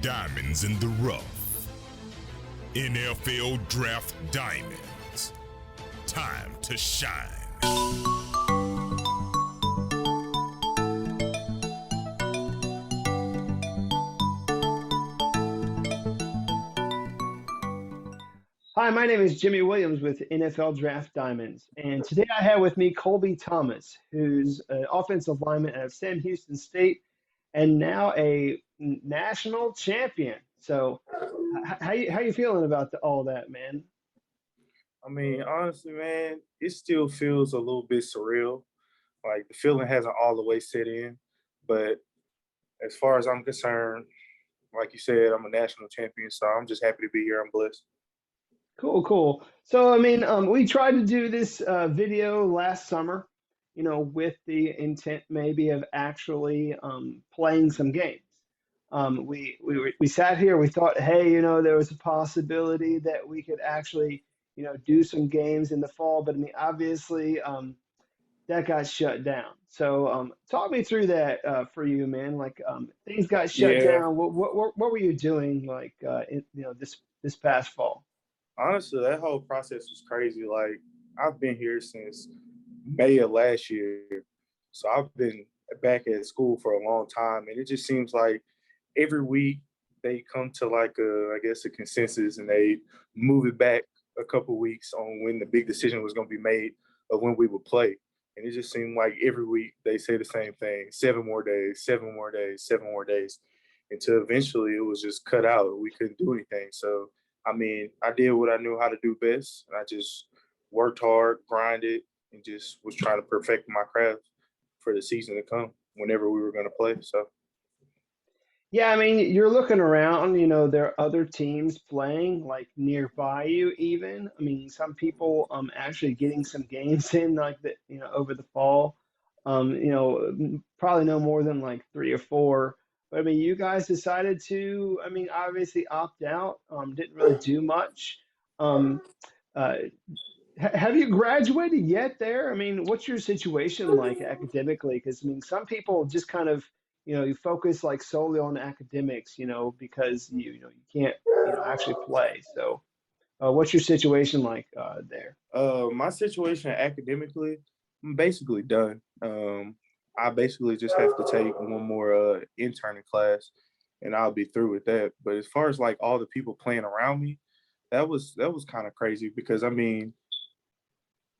Diamonds in the rough. NFL Draft Diamonds. Time to shine. Hi, my name is Jimmy Williams with NFL Draft Diamonds, and today I have with me Colby Thomas, who's an offensive lineman at Sam Houston State and now a national champion. So, how you feeling about all that, man? I mean, honestly, man, it still feels a little bit surreal. Like the feeling hasn't all the way set in. But as far as I'm concerned, like you said, I'm a national champion, so I'm just happy to be here. I'm blessed. Cool, cool. So, we tried to do this video last summer, with the intent maybe of actually playing some games. We sat here, we thought, hey, there was a possibility that we could actually, do some games in the fall, but I mean, obviously, that got shut down. So, talk me through that for you, man. Like, things got shut Yeah, down. What were you doing, like, this past fall? honestly, that whole process was crazy. Like I've been here since May of last year, so I've been back at school for a long time, and it just seems like every week they come to like I guess a consensus, and they move it back a couple weeks on when the big decision was going to be made of when we would play. And it just seemed like every week they say the same thing: 7 more days, 7 more days, 7 more days, until eventually it was just cut out. We couldn't do anything. So I mean, I did what I knew how to do best, and I just worked hard, grinded, and just was trying to perfect my craft for the season to come whenever we were going to play. So Yeah, I mean, you're looking around, there are other teams playing like nearby you even. I mean, some people actually getting some games in like the, over the fall. Probably no more than like three or four. But I mean, you guys decided to, I mean, obviously opt out, didn't really do much. Um, uh, have you graduated yet there? I mean, what's your situation like academically? Because I mean, some people just kind of, you focus like solely on academics, because you can't, actually play. So, what's your situation like there? my situation academically, I'm basically done. I basically just have to take one more interning class, and I'll be through with that. But as far as like all the people playing around me, that was kind of crazy because I mean,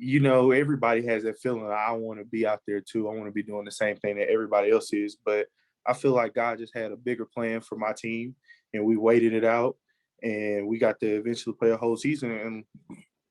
everybody has that feeling. I want to be out there too. I want to be doing the same thing that everybody else is. But I feel like God just had a bigger plan for my team, and we waited it out, and we got to eventually play a whole season and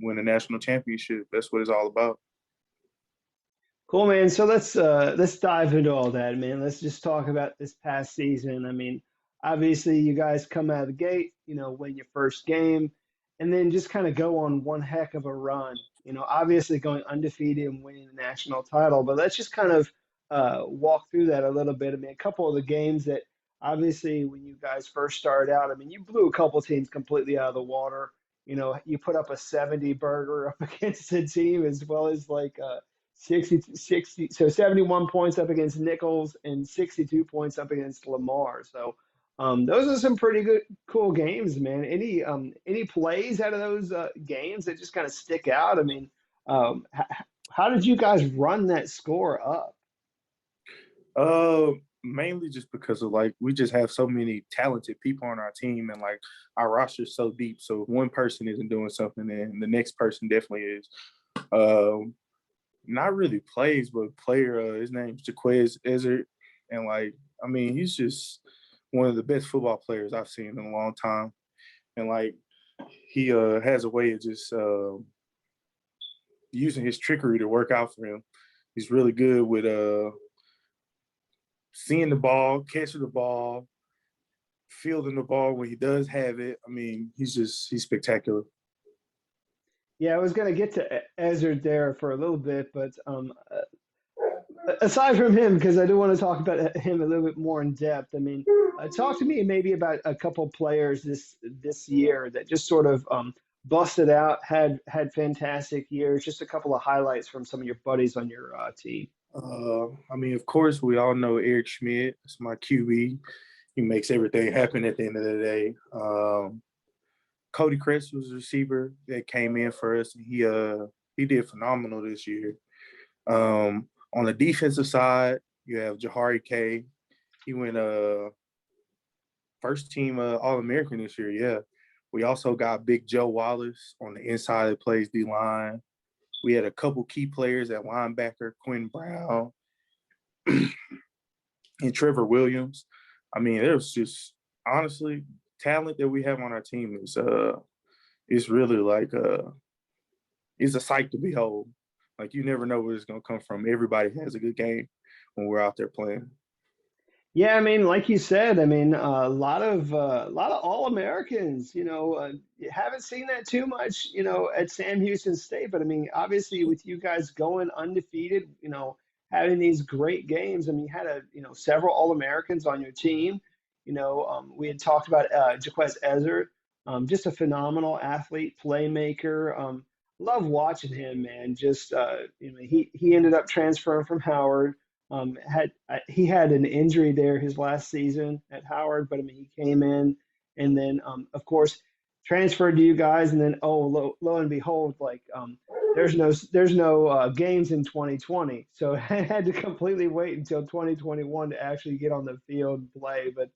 win a national championship. That's what it's all about. Cool, man. So let's dive into all that, man. Let's just talk about this past season. I mean, obviously, you guys come out of the gate, win your first game, and then just kind of go on one heck of a run. Obviously going undefeated and winning the national title. But let's just kind of walk through that a little bit. I mean, a couple of the games that obviously when you guys first started out, I mean, you blew a couple teams completely out of the water. You put up a 70 burger up against a team as well as like 60, so 71 points up against Nichols and 62 points up against Lamar. So those are some pretty good, cool games, man. Any plays out of those games that just kind of stick out? I mean, how did you guys run that score up? Uh, Mainly just because of like we just have so many talented people on our team, and like our roster's so deep. So if one person isn't doing something, then the next person definitely is. Um, Not really plays, but player. His name's Jaquez Ezzard, and like I mean, he's just one of the best football players I've seen in a long time. And like he has a way of just using his trickery to work out for him. He's really good with seeing the ball, catching the ball, fielding the ball when he does have it. I mean, he's spectacular. Yeah, I was going to get to Ezra there for a little bit, but aside from him, because I do want to talk about him a little bit more in depth. I mean, talk to me maybe about a couple players this year that just sort of busted out, had fantastic years. Just a couple of highlights from some of your buddies on your team. I mean, of course, we all know Eric Schmidt. It's my QB. he makes everything happen at the end of the day. Cody Crest was a receiver that came in for us, and he did phenomenal this year. On the defensive side, you have Jahari K. He went first team All-American this year, yeah. We also got Big Joe Wallace on the inside that plays D-line. We had a couple key players at linebacker, Quinn Brown and Trevor Williams. I mean, it was just honestly talent that we have on our team is really like it's a sight to behold. Like you never know where it's gonna come from. Everybody has a good game when we're out there playing. Yeah, I mean, like you said, I mean, a lot of All-Americans. You haven't seen that too much, at Sam Houston State. But I mean, obviously, with you guys going undefeated, having these great games. I mean, you had several All-Americans on your team. We had talked about Jaquez Ezzard, just a phenomenal athlete, playmaker. Love watching him, man. Just he ended up transferring from Howard. He had an injury there his last season at Howard, but I mean he came in and then of course transferred to you guys, and then lo and behold, like there's no games in 2020, so I had to completely wait until 2021 to actually get on the field and play. But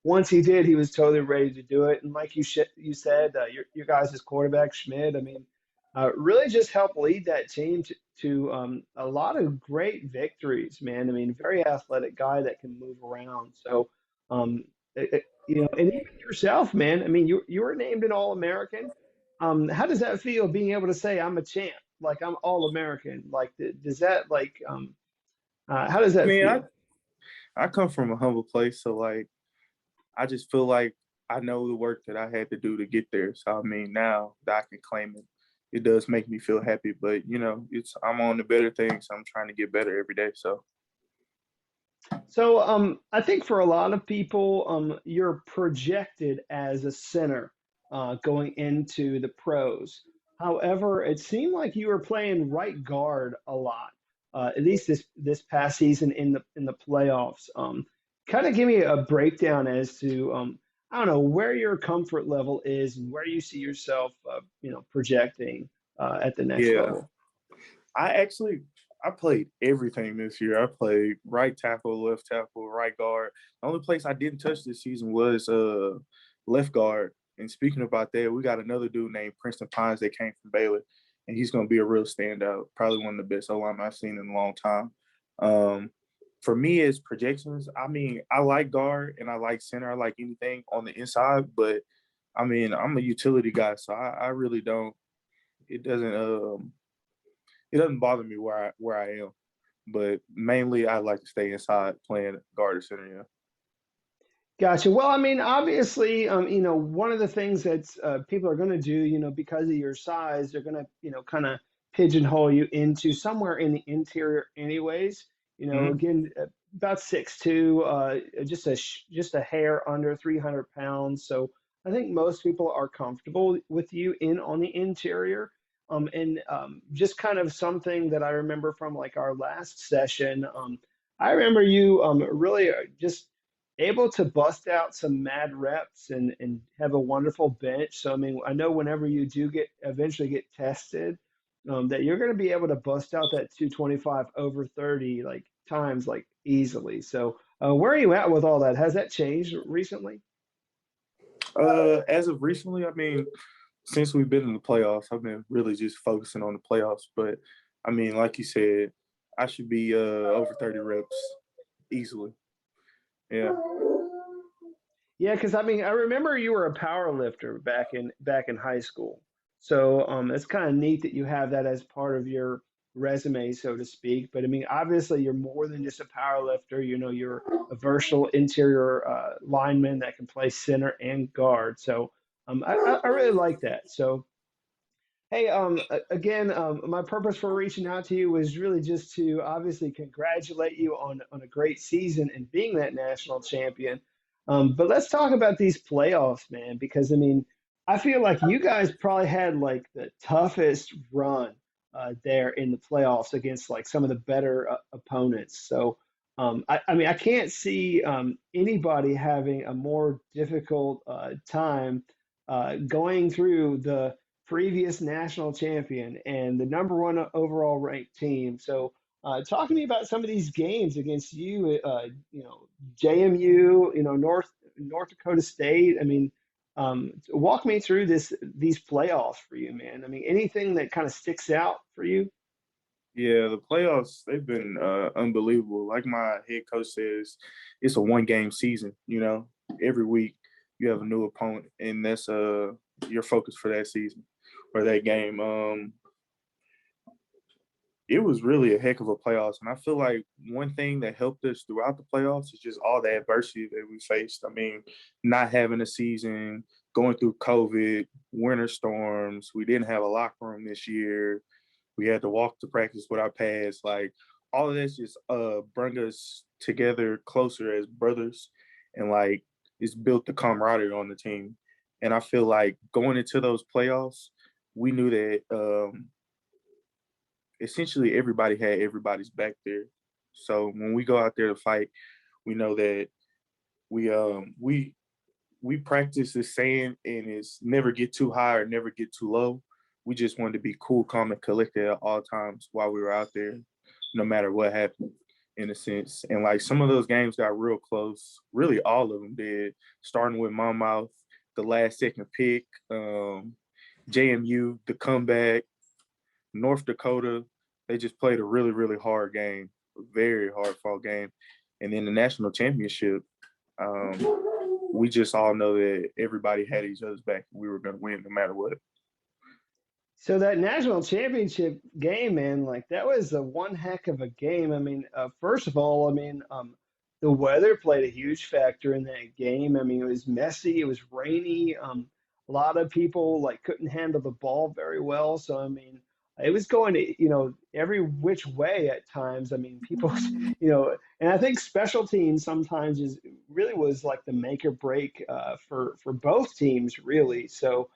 once he did, he was totally ready to do it. And like you said, your guys' quarterback Schmidt, I mean, really just helped lead that team to a lot of great victories, man. I mean, very athletic guy that can move around. So, and even yourself, man. I mean, you were named an All-American. How does that feel being able to say I'm a champ, like I'm All-American? Like, does that how does I that mean, feel? I come from a humble place, so like I just feel like I know the work that I had to do to get there. So I mean, now that I can claim it, it does make me feel happy. But I'm on the better things. I'm trying to get better every day. So So I think for a lot of people, you're projected as a center going into the pros. However, it seemed like you were playing right guard a lot, at least this past season in the playoffs. Kind of give me a breakdown as to I don't know where your comfort level is and where you see yourself, projecting at the next yeah, level. I played everything this year. I played right tackle, left tackle, right guard. The only place I didn't touch this season was left guard. And speaking about that, we got another dude named Princeton Pines that came from Baylor, and he's going to be a real standout. Probably one of the best O-line I've seen in a long time. For me, as projections, I mean, I like guard and I like center. I like anything on the inside, but I mean, I'm a utility guy, so I really don't. It doesn't bother me where I am, but mainly I like to stay inside playing guard or center. Yeah. Gotcha. Well, I mean, obviously, one of the things that people are going to do, because of your size, they're going to, kind of pigeonhole you into somewhere in the interior, anyways. Mm-hmm. Again, about 6'2", just a hair under 300 pounds. So I think most people are comfortable with you in on the interior. And just kind of something that I remember from like our last session. I remember you really just able to bust out some mad reps and have a wonderful bench. So I mean, I know whenever you do eventually get tested, that you're going to be able to bust out that 225 over 30 like times like easily. So where are you at with all that? Has that changed recently? As of recently, I mean, since we've been in the playoffs, I've been really just focusing on the playoffs. But I mean, like you said, I should be over 30 reps easily. Yeah. Yeah, because I mean, I remember you were a power lifter back in high school. So it's kind of neat that you have that as part of your resume, so to speak. But I mean, obviously, you're more than just a power lifter. You're a versatile interior lineman that can play center and guard. So I really like that. So hey, again, my purpose for reaching out to you was really just to obviously congratulate you on a great season and being that national champion. But let's talk about these playoffs, man, because I mean, I feel like you guys probably had like the toughest run there in the playoffs against like some of the better opponents. So I mean, I can't see anybody having a more difficult time going through the previous national champion and the number one overall ranked team. So, talk to me about some of these games against you. JMU, North Dakota State. I mean, walk me through these playoffs for you, man. I mean, anything that kind of sticks out for you? Yeah, the playoffs, they've been unbelievable. Like my head coach says, it's a one-game season, Every week you have a new opponent, and that's your focus for that season or that game. It was really a heck of a playoffs, and I feel like one thing that helped us throughout the playoffs is just all the adversity that we faced. I mean, not having a season, going through COVID, winter storms. We didn't have a locker room this year. We had to walk to practice with our pads. Like all of this just bring us together closer as brothers, and like it's built the camaraderie on the team. And I feel like going into those playoffs, we knew that essentially everybody had everybody's back there. So when we go out there to fight, we know that we practice the saying, and it's never get too high or never get too low. We just wanted to be cool, calm, and collected at all times while we were out there, no matter what happened, in a sense. And like some of those games got real close. Really, all of them did. Starting with Monmouth, the last second pick, JMU, the comeback, North Dakota. They just played a really, really hard game, a very hard fought game. And then the national championship, we just all know that everybody had each other's back. We were going to win no matter what. So that national championship game, man, like that was a one heck of a game. I mean, first of all, I mean, the weather played a huge factor in that game. I mean, it was messy, it was rainy. A lot of people like couldn't handle the ball very well. So I mean, it was going to, every which way at times. I mean, people, and I think special teams sometimes is really was like the make or break for both teams, really. So.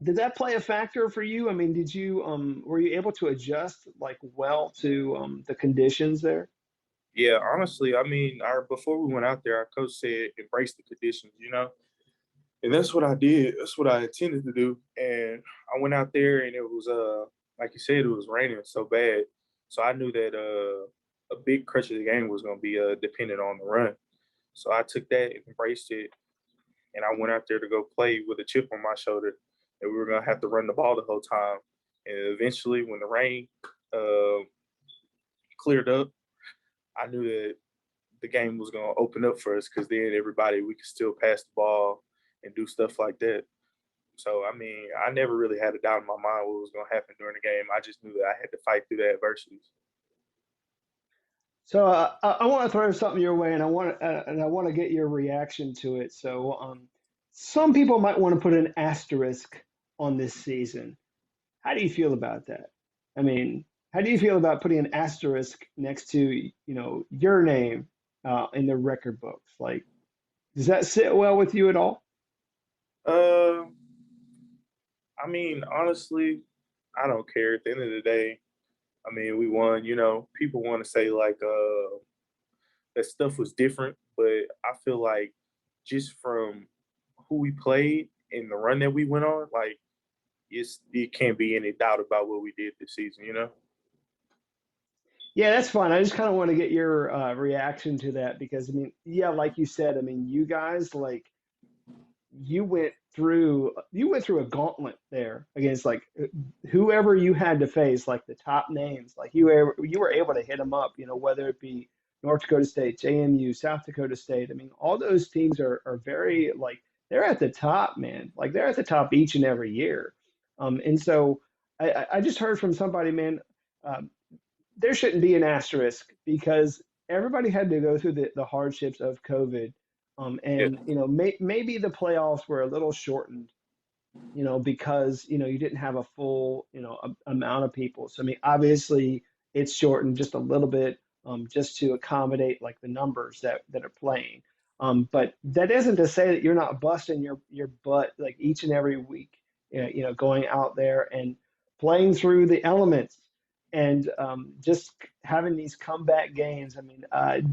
Did that play a factor for you? I mean, did you were you able to adjust like well to the conditions there? Yeah, honestly, I mean, before we went out there, our coach said embrace the conditions. And that's what I did. That's what I intended to do. And I went out there, and it was like you said, it was raining so bad. So I knew that a big crutch of the game was going to be dependent on the run. So I took that and embraced it, and I went out there to go play with a chip on my shoulder, and we were going to have to run the ball the whole time. And eventually, when the rain uh, cleared up, I knew that the game was going to open up for us, because then we could still pass the ball and do stuff like that. So, I mean, I never really had a doubt in my mind what was going to happen during the game. I just knew that I had to fight through the adversities. So I want to throw something your way, and I want to get your reaction to it. So some people might want to put an asterisk on this season. How do you feel about that? I mean, how do you feel about putting an asterisk next to your name in the record books? Like, does that sit well with you at all? Uh, I mean, honestly, I don't care. At the end of the day, I mean, we won. People want to say like that stuff was different, but I feel like just from who we played and the run that we went on, like it can't be any doubt about what we did this season. Yeah, that's fine. I just kind of want to get your reaction to that because I mean, yeah, like you said, I mean, you guys like you went through a gauntlet there against like whoever you had to face, like the top names, like you were able to hit them up, whether it be North Dakota State, JMU, South Dakota State. I mean, all those teams are very like they're at the top, man. Like they're at the top each and every year. And so I just heard from somebody, man. Um, there shouldn't be an asterisk because everybody had to go through the hardships of COVID. Yeah. And maybe the playoffs were a little shortened, because you didn't have a full amount of people. So I mean, obviously it's shortened just a little bit, just to accommodate like the numbers that are playing. But that isn't to say that you're not busting your butt like each and every week, going out there and playing through the elements and just having these comeback games. I mean,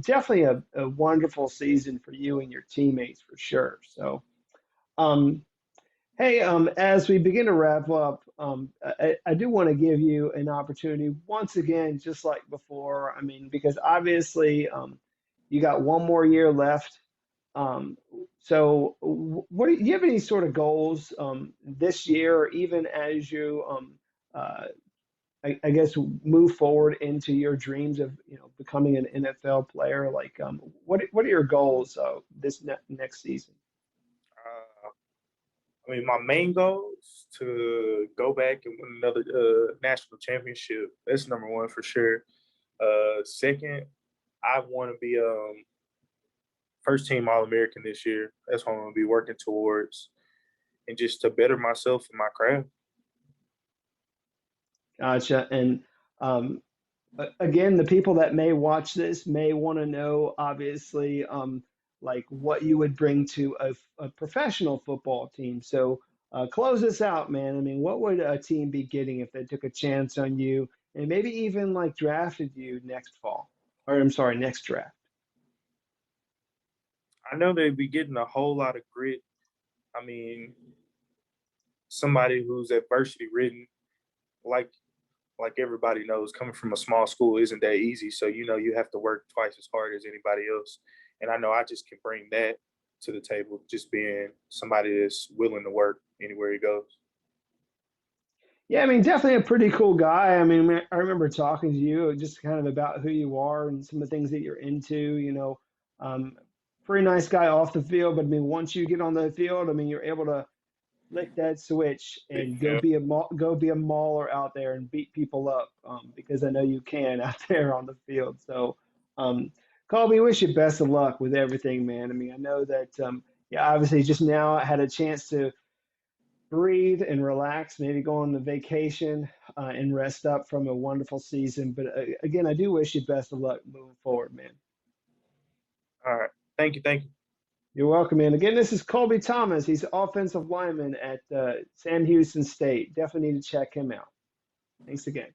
definitely a wonderful season for you and your teammates for sure. So, um, hey, as we begin to wrap up, I do want to give you an opportunity once again, just like before. I mean, because obviously, you got one more year left. Um, so, what do you have any sort of goals this year, or even as you uh, I guess move forward into your dreams of becoming an NFL player? Like, what are your goals this next season? Uh, I mean, my main goal is to go back and win another national championship. That's number one for sure. Second, I want to be first team All American this year. That's what I'm going to be working towards, and just to better myself in my craft. Gotcha. And um, again, the people that may watch this may want to know, obviously, like what you would bring to a professional football team. So, close this out, man. I mean, what would a team be getting if they took a chance on you and maybe even like drafted you next fall? Or I'm sorry, next draft. I know they'd be getting a whole lot of grit. I mean, somebody who's adversity ridden, like everybody knows, coming from a small school isn't that easy. So you have to work twice as hard as anybody else. And I know I just can bring that to the table, just being somebody that's willing to work anywhere he goes. Yeah, I mean, definitely a pretty cool guy. I mean, I remember talking to you just kind of about who you are and some of the things that you're into. Um, pretty nice guy off the field, but I mean, once you get on the field, I mean, you're able to flick that switch and Yeah. go be a mauler out there and beat people up because I know you can out there on the field. So, um, Colby, wish you best of luck with everything, man. I mean, I know that yeah, obviously just now I had a chance to breathe and relax, maybe go on the vacation and rest up from a wonderful season. But again, I do wish you best of luck moving forward, man. All right. Thank you. Thank you. You're welcome, man. Again, this is Colby Thomas. He's offensive lineman at Sam Houston State. Definitely need to check him out. Thanks again.